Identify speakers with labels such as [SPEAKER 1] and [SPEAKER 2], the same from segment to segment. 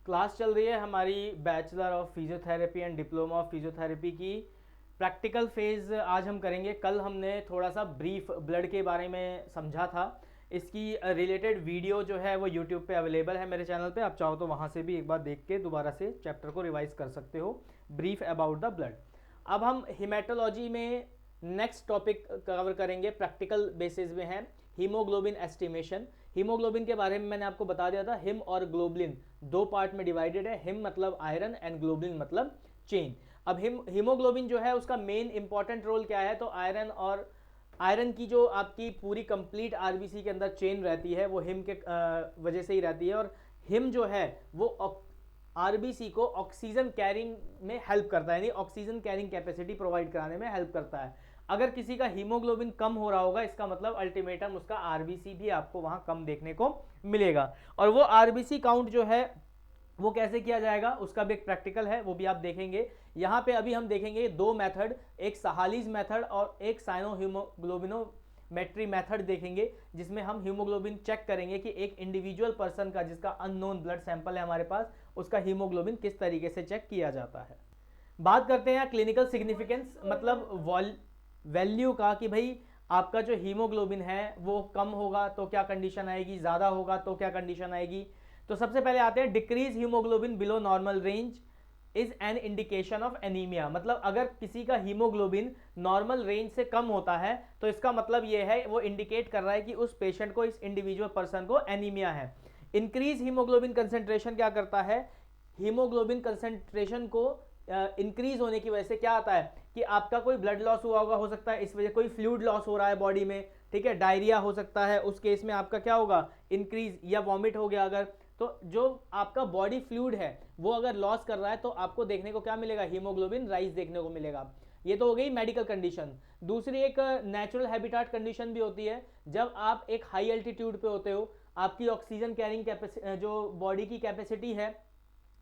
[SPEAKER 1] Class चल रही है हमारी bachelor of physiotherapy and diploma of physiotherapy की प्रैक्टिकल फेज़ आज हम करेंगे। कल हमने थोड़ा सा ब्रीफ ब्लड के बारे में समझा था। इसकी रिलेटेड वीडियो जो है वो यूट्यूब पे अवेलेबल है मेरे चैनल पे, आप चाहो तो वहाँ से भी एक बार देख के दोबारा से चैप्टर को रिवाइज कर सकते हो, ब्रीफ अबाउट द ब्लड। अब हम हिमेटोलॉजी में नेक्स्ट टॉपिक कवर करेंगे, प्रैक्टिकल बेसिस में है हीमोग्लोबिन एस्टिमेशन। हीमोग्लोबिन के बारे में मैंने आपको बता दिया था, हिम और ग्लोबुलिन दो पार्ट में डिवाइडेड है। हिम मतलब आयरन एंड ग्लोबुलिन मतलब चेन। अब हीमोग्लोबिन जो है उसका मेन इंपॉर्टेंट रोल क्या है, तो आयरन की जो आपकी पूरी कंप्लीट आरबीसी के अंदर चेन रहती है वो हिम के वजह से ही रहती है। और हिम जो है वो आरबीसी को ऑक्सीजन कैरिंग में हेल्प करता है, यानी ऑक्सीजन कैरिंग कैपेसिटी प्रोवाइड कराने में हेल्प करता है। अगर किसी का हीमोग्लोबिन कम हो रहा होगा, इसका मतलब अल्टीमेटम उसका आरबीसी भी आपको वहां कम देखने को मिलेगा। और वो आरबीसी काउंट जो है वो कैसे किया जाएगा उसका भी एक प्रैक्टिकल है, वो भी आप देखेंगे। यहां पे अभी हम देखेंगे दो मेथड, एक सहालीज मेथड और एक साइनो हीमोग्लोबिनोमेट्री मेथड देखेंगे, जिसमें हम हीमोग्लोबिन चेक करेंगे कि एक इंडिविजुअल पर्सन का जिसका अननोन ब्लड सैंपल है हमारे पास, उसका हीमोग्लोबिन किस तरीके से चेक किया जाता है। बात करते हैं क्लिनिकल सिग्निफिकेंस मतलब वैल्यू का, कि भाई आपका जो हीमोग्लोबिन है वो कम होगा तो क्या कंडीशन आएगी, ज्यादा होगा तो क्या कंडीशन आएगी। तो सबसे पहले आते हैं decrease haemoglobin below normal range is an indication of anaemia. मतलब अगर किसी का हीमोग्लोबिन नॉर्मल रेंज से कम होता है तो इसका मतलब यह है, वो इंडिकेट कर रहा है कि उस पेशेंट को, इस इंडिविजुअल पर्सन को एनीमिया है। इंक्रीज हीमोग्लोबिन कंसेंट्रेशन क्या करता है, हीमोग्लोबिन कंसेंट्रेशन को इंक्रीज होने की वजह से क्या आता है कि आपका कोई ब्लड लॉस हुआ होगा, हो सकता है इस वजह कोई फ्लूइड लॉस हो रहा है बॉडी में, ठीक है, डायरिया हो सकता है, उस केस में आपका क्या होगा, इंक्रीज, या वॉमिट हो गया अगर, तो जो आपका बॉडी फ्लूइड है वो अगर लॉस कर रहा है तो आपको देखने को क्या मिलेगा, हीमोग्लोबिन राइज देखने को मिलेगा। ये तो हो गई मेडिकल कंडीशन। दूसरी एक नेचुरल हैबिटेट कंडीशन भी होती है। जब आप एक हाई एल्टीट्यूड पे होते हो, आपकी ऑक्सीजन कैरिंग कैपेसिटी, जो बॉडी की कैपेसिटी है,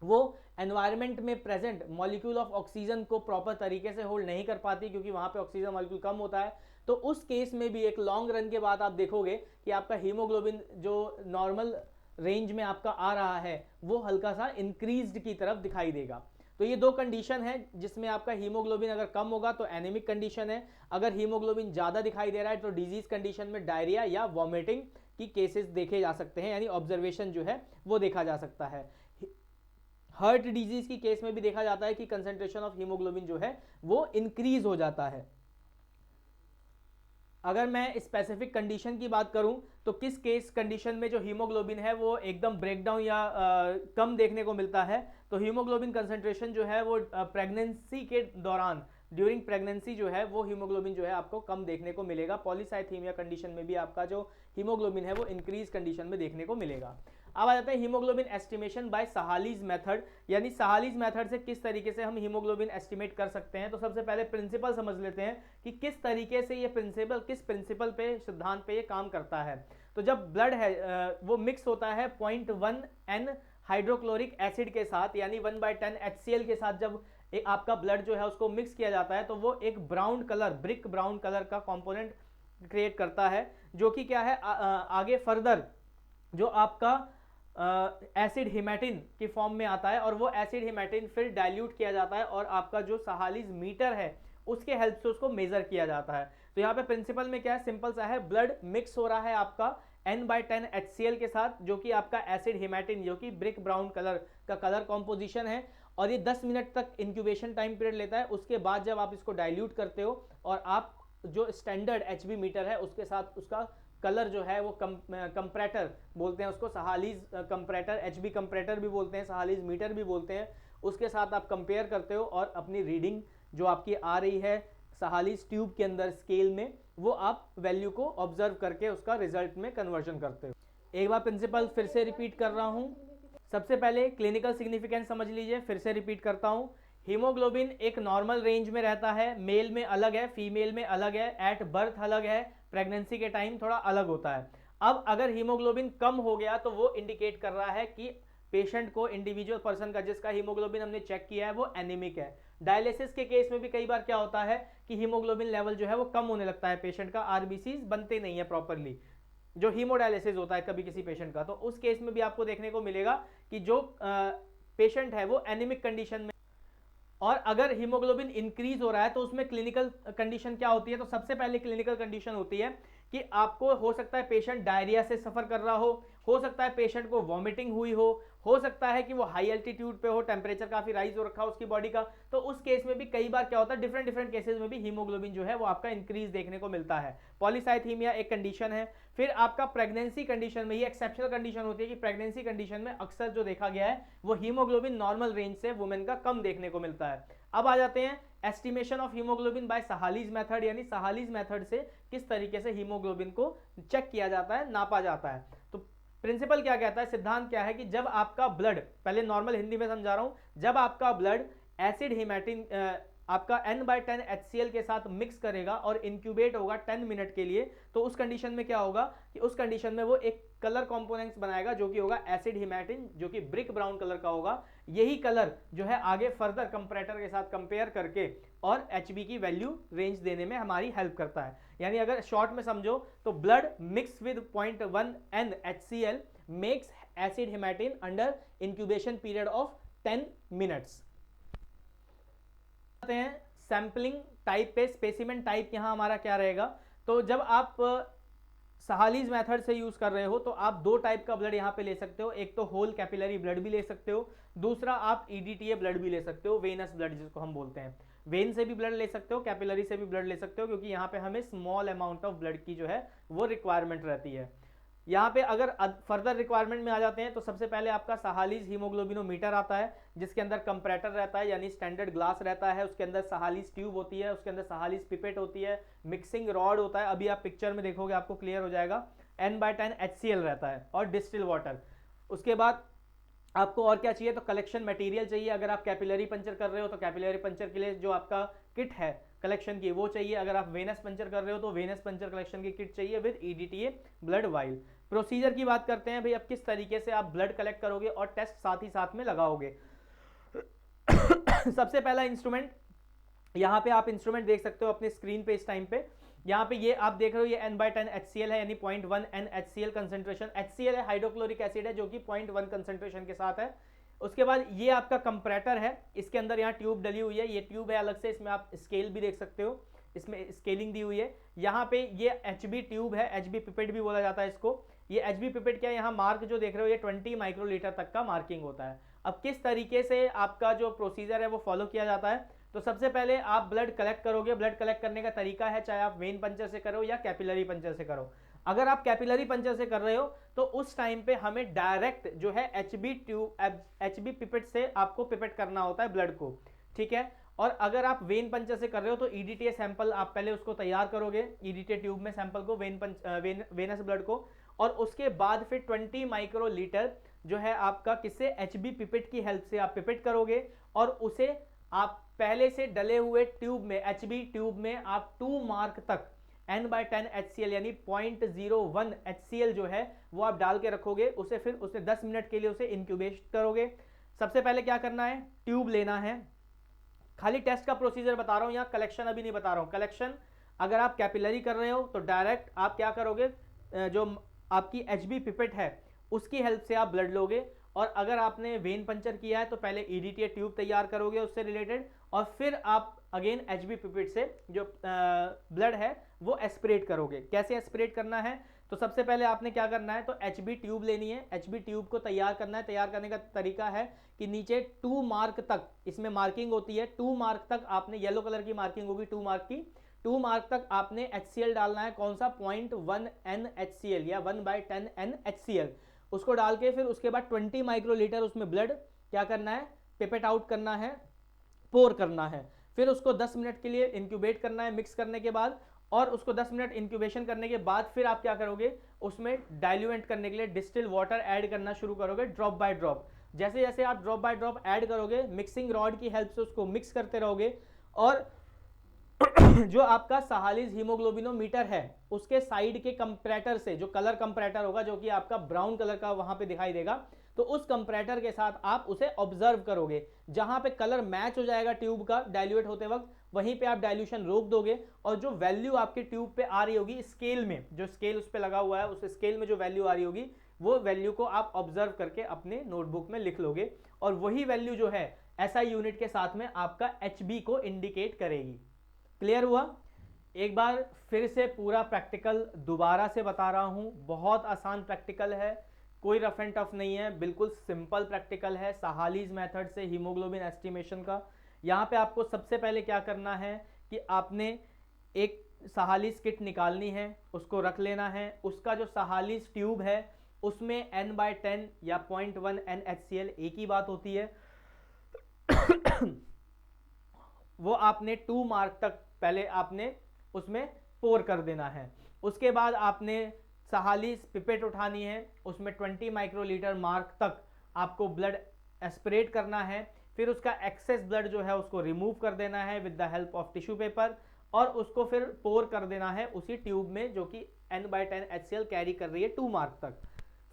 [SPEAKER 1] वो एनवायरनमेंट में प्रेजेंट मॉलिक्यूल ऑफ ऑक्सीजन को प्रॉपर तरीके से होल्ड नहीं कर पाती, क्योंकि वहां पे ऑक्सीजन मॉलिक्यूल कम होता है। तो उस केस में भी एक लॉन्ग रन के बाद आप देखोगे कि आपका हीमोग्लोबिन जो नॉर्मल रेंज में आपका आ रहा है वो हल्का सा इंक्रीज्ड की तरफ दिखाई देगा। तो ये दो कंडीशन है जिसमें आपका हीमोग्लोबिन अगर कम होगा तो एनीमिक कंडीशन है, अगर हीमोग्लोबिन ज्यादा दिखाई दे रहा है तो डिजीज कंडीशन में डायरिया या वॉमिटिंग की केसेस देखे जा सकते हैं, यानी ऑब्जर्वेशन जो है वो देखा जा सकता है। हार्ट डिजीज की केस में भी देखा जाता है कि कंसेंट्रेशन ऑफ हीमोग्लोबिन जो है वो इंक्रीज हो जाता है। अगर मैं स्पेसिफिक कंडीशन की बात करूं तो किस केस कंडीशन में जो हीमोग्लोबिन है वो एकदम ब्रेकडाउन या कम देखने को मिलता है, तो हीमोग्लोबिन कंसेंट्रेशन जो है वो प्रेगनेंसी के दौरान, ड्यूरिंग प्रेगनेंसी जो है वो हीमोग्लोबिन जो है आपको कम देखने को मिलेगा। पॉलीसाइथीमिया कंडीशन में भी आपका जो हीमोग्लोबिन है वो इंक्रीज कंडीशन में देखने को मिलेगा। अब आ जाता है haemoglobin estimation bye Sahli's method, यानी सहालीज मेथड से किस तरीके से हम हीमोग्लोबिन एस्टिमेट कर सकते हैं। तो सबसे पहले प्रिंसिपल समझ लेते हैं कि किस तरीके से ये किस प्रिंसिपल पे, सिद्धांत पे ये काम करता है। तो जब ब्लड है वो मिक्स होता है 0.1 N हाइड्रोक्लोरिक एसिड के साथ, यानी 1/10 HCl के साथ, जब एक आपका ब्लड जो है उसको मिक्स किया जाता है तो वो एक brown colour, brick brown colour का कंपोनेंट क्रिएट करता है, जो कि क्या है आगे फर्दर जो आपका एसिड हिमेटिन की फॉर्म में आता है, और वो एसिड हिमेटिन फिर डाइल्यूट किया जाता है और आपका जो सहालीज मीटर है उसके हेल्प से उसको मेजर किया जाता है। तो यहाँ पे प्रिंसिपल में क्या है, सिंपल सा है, ब्लड मिक्स हो रहा है आपका N/10 HCl के साथ, जो कि आपका एसिड हिमेटिन, जो कि ब्रिक ब्राउन कलर का कलर कॉम्पोजिशन है, और ये 10 मिनट तक इंक्यूबेशन टाइम पीरियड लेता है। उसके बाद जब आप इसको डाइल्यूट करते हो और आप जो स्टैंडर्ड HB मीटर है उसके साथ उसका कलर जो है वो कंप्रेटर बोलते हैं उसको, सहालीज कंप्रेटर, HB कंप्रेटर भी बोलते हैं, सहालीज मीटर भी बोलते हैं, उसके साथ आप कंपेयर करते हो और अपनी रीडिंग जो आपकी आ रही है सहालीज ट्यूब के अंदर स्केल में, वो आप वैल्यू को ऑब्जर्व करके उसका रिजल्ट में कन्वर्जन करते हो। एक बार प्रिंसिपल फिर से रिपीट कर रहा हूं। सबसे पहले क्लिनिकल सिग्निफिकेंस समझ लीजिए, फिर से रिपीट करता हूं। हीमोग्लोबिन एक नॉर्मल रेंज में रहता है, मेल में अलग है, फीमेल में अलग है, एट बर्थ अलग है, प्रेगनेंसी के टाइम थोड़ा अलग होता है। अब अगर हीमोग्लोबिन कम हो गया तो वो इंडिकेट कर रहा है कि पेशेंट को, इंडिविजुअल पर्सन का जिसका हीमोग्लोबिन हमने चेक किया है वो एनीमिक है। डायलिसिस के केस में भी कई बार क्या होता है कि हीमोग्लोबिन लेवल जो है वो कम होने लगता है पेशेंट का, आरबीसीज बनते नहीं है प्रॉपरली, जो हीमोडायलिसिस होता है कभी किसी पेशेंट का, तो उस केस में भी आपको देखने को मिलेगा कि जो पेशेंट है वो एनीमिक कंडीशन में, और अगर हीमोग्लोबिन इंक्रीज हो रहा है तो उसमें क्लिनिकल कंडीशन क्या होती है? तो सबसे पहले क्लिनिकल कंडीशन होती है कि आपको हो सकता है पेशेंट डायरिया से सफर कर रहा हो सकता है पेशेंट को वॉमिटिंग हुई हो सकता है कि वो हाई एल्टीट्यूड पे हो, टेम्परेचर काफी राइज हो रखा हो उसकी बॉडी का, तो उस केस में भी कई बार क्या होता है, डिफरेंट डिफरेंट केसेस में भी हीमोग्लोबिन जो है वो आपका इंक्रीज देखने को मिलता है। पॉलीसाइथीमिया एक कंडीशन है। फिर आपका प्रेगनेंसी कंडीशन में, ये एक्सेप्शनल कंडीशन होती है कि प्रेगनेंसी कंडीशन में अक्सर जो देखा गया है वो हीमोग्लोबिन नॉर्मल रेंज से वुमेन का कम देखने को मिलता है। अब आ जाते हैं estimation of haemoglobin by Sahli's method, यानी सहालीज मेथड से किस तरीके से हीमोग्लोबिन को चेक किया जाता है, नापा जाता है। तो प्रिंसिपल क्या कहता है, सिद्धांत क्या है कि जब आपका ब्लड, पहले नॉर्मल हिंदी में समझा रहा हूं, जब आपका ब्लड एसिड हिमेटिन आपका n/10 HCl के साथ मिक्स करेगा और इंक्यूबेट होगा 10 मिनट के लिए, तो उस कंडीशन में क्या होगा कि उस कंडीशन में वो एक कलर कंपोनेंट्स बनाएगा जो कि होगा एसिड हिमेटिन, जो कि ब्रिक ब्राउन कलर का होगा। यही कलर जो है आगे फर्दर कंपैरेटर के साथ कंपेयर करके और HB की वैल्यू रेंज देने में हमारी हेल्प करता है। यानी अगर शॉर्ट में समझो तो blood mix with 0.1 N HCl makes acid haematin under incubation period of 10 minutes. हैं सैंपलिंग टाइप पे, स्पेसिमेन टाइप यहां हमारा क्या रहेगा, तो जब आप सहालीज मेथड से यूज कर रहे हो तो आप दो टाइप का ब्लड यहां पे ले सकते हो, एक तो होल कैपिलरी ब्लड भी ले सकते हो, दूसरा आप EDTA ब्लड भी ले सकते हो, वेनस ब्लड जिसको हम बोलते हैं। वेन से भी ब्लड ले सकते हो, कैपिलरी से भी ब्लड ले सकते हो, क्योंकि यहाँ पे हमें स्मॉल अमाउंट ऑफ ब्लड की जो है वो रिक्वायरमेंट रहती है। यहाँ पे अगर फर्दर रिक्वायरमेंट में आ जाते हैं तो सबसे पहले आपका सहालीज हीमोग्लोबिनोमीटर आता है, जिसके अंदर कंपैरेटर रहता है, यानी स्टैंडर्ड ग्लास रहता है, उसके अंदर सहालीज ट्यूब होती है, उसके अंदर सहालीज पिपेट होती है, मिक्सिंग रॉड होता है, अभी आप पिक्चर में देखोगे आपको क्लियर हो जाएगा, n/10 HCl रहता है, और डिस्टिल वाटर। उसके बाद आपको और क्या चाहिए, तो कलेक्शन मटेरियल चाहिए। अगर आप कैपिलरी पंचर कर रहे हो तो कैपिलरी पंचर के लिए जो आपका किट है कलेक्शन की वो चाहिए, अगर आप वेनस पंचर कर रहे हो तो वेनस पंचर कलेक्शन की किट चाहिए with EDTA blood while. Procedure की बात करते हैं भाई, अब किस तरीके से आप ब्लड कलेक्ट करोगे और टेस्ट साथ ही साथ में लगाओगे। सबसे पहला इंस्ट्रूमेंट, यहाँ पे आप इंस्ट्रूमेंट देख सकते हो अपने स्क्रीन पे इस टाइम पे, यहाँ पे ये आप देख रहे हो ये n/10 HCl है, यानी 0.1 N HCl कंसेंट्रेशन, HCl है हाइड्रोक्लोरिक एसिड है जो कि 0.1 कंसेंट्रेशन के साथ है। उसके बाद ये आपका कंपैरेटर है, इसके अंदर यहाँ ट्यूब डली हुई है, ये ट्यूब है अलग से, इसमें आप स्केल भी देख सकते हो, इसमें स्केलिंग दी हुई है। यहाँ पे ये HB ट्यूब है, HB पिपेट भी बोला जाता है इसको। ये HB पिपेट क्या है, यहाँ मार्क जो देख रहे हो ये 20 माइक्रोलीटर तक का मार्किंग होता है। अब किस तरीके से आपका जो प्रोसीजर है वो फॉलो किया जाता है, तो सबसे पहले आप ब्लड कलेक्ट करोगे। ब्लड कलेक्ट करने का तरीका है, चाहे आप वेन पंचर से करो या कैपिलरी पंचर से करो। अगर आप कैपिलरी पंचर से कर रहे हो तो उस टाइम पे हमें डायरेक्ट जो है HB पिपेट से आपको पिपेट करना होता है ब्लड को, ठीक है। और अगर आप वेन पंचर से कर रहे हो तो EDTA सैंपल आप पहले उसको तैयार करोगे, EDTA ट्यूब में सैंपल को, वेनस ब्लड को, और उसके बाद फिर 20 माइक्रोलीटर जो है आपका किससे, HB पिपेट की हेल्प से आप पिपेट करोगे, और उसे आप पहले से डले हुए ट्यूब में, HB ट्यूब में आप 2 मार्क तक n/10 HCl यानी 0.01 HCl जो है वो आप डाल के रखोगे, उसे फिर उसे 10 मिनट के लिए उसे इंक्यूबेट करोगे। सबसे पहले क्या करना है, ट्यूब लेना है, खाली टेस्ट का प्रोसीजर बता रहा हूं, यहाँ कलेक्शन अभी नहीं बता रहा हूं। कलेक्शन अगर आप कैपिलरी कर रहे हो तो डायरेक्ट आप क्या करोगे, जो आपकी HB पिपेट है उसकी हेल्प से आप ब्लड लोगे, और अगर आपने वेन पंचर किया है तो पहले EDTA ट्यूब तैयार करोगे उससे रिलेटेड, और फिर आप अगेन HB पिपेट से जो ब्लड है वो एस्पिरेट करोगे। कैसे एस्पिरेट करना है, तो सबसे पहले आपने क्या करना है, तो HB ट्यूब लेनी है, HB ट्यूब को तैयार करना है। तैयार करने का तरीका है कि नीचे 2 मार्क तक इसमें मार्किंग होती है, 2 मार्क तक आपने, येलो कलर की मार्किंग होगी 2 मार्क की, 2 मार्क तक आपने HCl डालना है। कौन सा, 0.1 N HCl या 1/10 N HCl, उसको डाल के फिर उसके बाद 20 माइक्रोलीटर उसमें ब्लड क्या करना है, पिपेट आउट करना है, पोर करना है। फिर उसको 10 मिनट के लिए इंक्यूबेट करना है मिक्स करने के बाद, और उसको 10 मिनट इंक्यूबेशन करने के बाद फिर आप क्या करोगे, उसमें डाइल्यूएंट करने के लिए डिस्टिल वाटर ऐड करना शुरू करोगे ड्रॉप बाय ड्रॉप। जैसे जैसे आप ड्रॉप बाय ड्रॉप ऐड करोगे, मिक्सिंग रॉड की हेल्प से उसको मिक्स करते रहोगे, और जो आपका सहालीज हीमोग्लोबिनोमीटर है उसके साइड के कंपैरेटर से, जो कलर कंपैरेटर होगा जो कि आपका ब्राउन कलर का वहां पे दिखाई देगा, तो उस कंपैरेटर के साथ आप उसे ऑब्जर्व करोगे। जहां पे कलर मैच हो जाएगा ट्यूब का डाइल्यूट होते वक्त, वहीं पे आप डाइल्यूशन रोक दोगे, और जो वैल्यू आपकी ट्यूब पे आ रही होगी स्केल में, जो स्केल उस पे लगा हुआ है उस स्केल में जो वैल्यू आ रही होगी वो वैल्यू को आप ऑब्जर्व करके अपने नोटबुक में लिख लोगे, और वही वैल्यू जो है SI यूनिट के साथ में आपका HB को इंडिकेट करेगी। क्लियर हुआ? एक बार फिर से पूरा प्रैक्टिकल दोबारा से बता रहा हूं, बहुत आसान प्रैक्टिकल है, कोई रफ एंड टफ नहीं है, बिल्कुल सिंपल प्रैक्टिकल है साहालीज मेथड से हीमोग्लोबिन एस्टिमेशन का। यहाँ पे आपको सबसे पहले क्या करना है कि आपने एक साहालीज किट निकालनी है, उसको रख लेना है। उसका जो साहालीज ट्यूब है उसमें N/10 या 0.1 NaCl एक ही बात होती है। वो आपने 2 मार्क तक पहले आपने उसमें पोर कर देना है। उसके बाद आपने साहालीज पिपेट उठानी है, उसमें 20 माइक्रोलीटर मार्क तक आपको ब्लड एस्पिरेट करना है। फिर उसका एक्सेस ब्लड जो है उसको रिमूव कर देना है with the help of tissue paper, और उसको फिर पोर कर देना है उसी ट्यूब में जो कि N/10 HCl कैरी कर रही है 2 मार्क तक।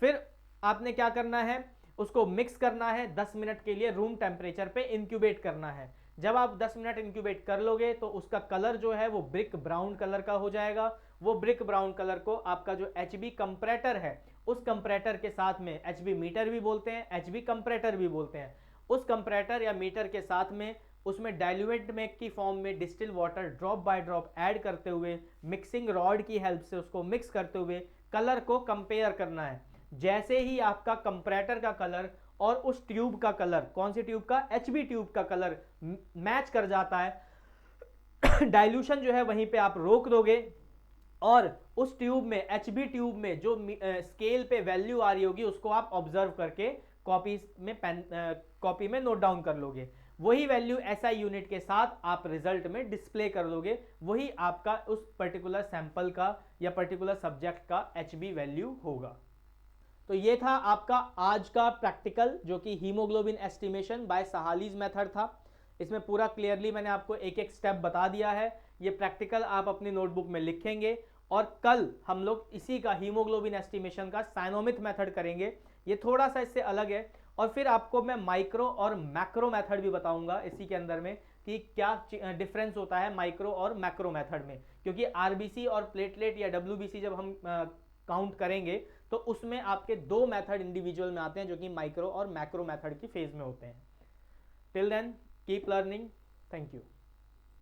[SPEAKER 1] फिर आपने क्या करना है, उसको मिक्स करना है, 10 मिनट के लिए रूम टेम्परेचर पे इंक्यूबेट करना है। जब आप 10 मिनट इंक्यूबेट कर लोगे तो उसका कलर जो है वो ब्रिक ब्राउन कलर का हो जाएगा। वो ब्रिक ब्राउन कलर को आपका जो HB कंप्रेटर है, उस कंप्रेटर के साथ में, HB मीटर भी बोलते हैं, HB कंप्रेटर भी बोलते हैं, उस कंप्रेटर या मीटर के साथ में उसमें डाइल्यूएंट मेक की फॉर्म में distil water drop by drop add करते हुए, मिक्सिंग रॉड की हेल्प से उसको मिक्स करते हुए कलर को कंपेयर करना है। जैसे ही आपका कंप्रेटर का कलर और उस ट्यूब का कलर, कौन सी ट्यूब का, HB ट्यूब का कलर मैच कर जाता है, डाइल्यूशन जो है वहीं पे आप रोक दोगे, और उस ट्यूब में, HB ट्यूब में जो स्केल पे वैल्यू आ रही होगी उसको आप ऑब्जर्व करके कॉपी में नोट डाउन कर लोगे। वही वैल्यू SI यूनिट के साथ आप रिजल्ट में डिस्प्ले कर दोगे। वही आपका उस पर्टिकुलर सैंपल का या पर्टिकुलर सब्जेक्ट का HB वैल्यू होगा। तो ये था आपका आज का प्रैक्टिकल जो कि हीमोग्लोबिन एस्टिमेशन बाय साहालीज मेथड था। इसमें पूरा क्लियरली मैंने आपको एक एक स्टेप बता दिया है। ये प्रैक्टिकल आप अपनी नोटबुक में लिखेंगे, और कल हम लोग इसी का हीमोग्लोबिन एस्टिमेशन का साइनोमिथ मेथड करेंगे। ये थोड़ा सा इससे अलग है, और फिर आपको मैं माइक्रो और मैक्रो मेथड भी बताऊंगा इसी के अंदर में कि क्या डिफरेंस होता है माइक्रो और मैक्रो मेथड में, क्योंकि RBC और प्लेटलेट या WBC जब हम काउंट करेंगे तो उसमें आपके 2 मेथड इंडिविजुअल में आते हैं जो कि माइक्रो और मैक्रो मेथड की फेज में होते हैं। Till then keep learning, thank you.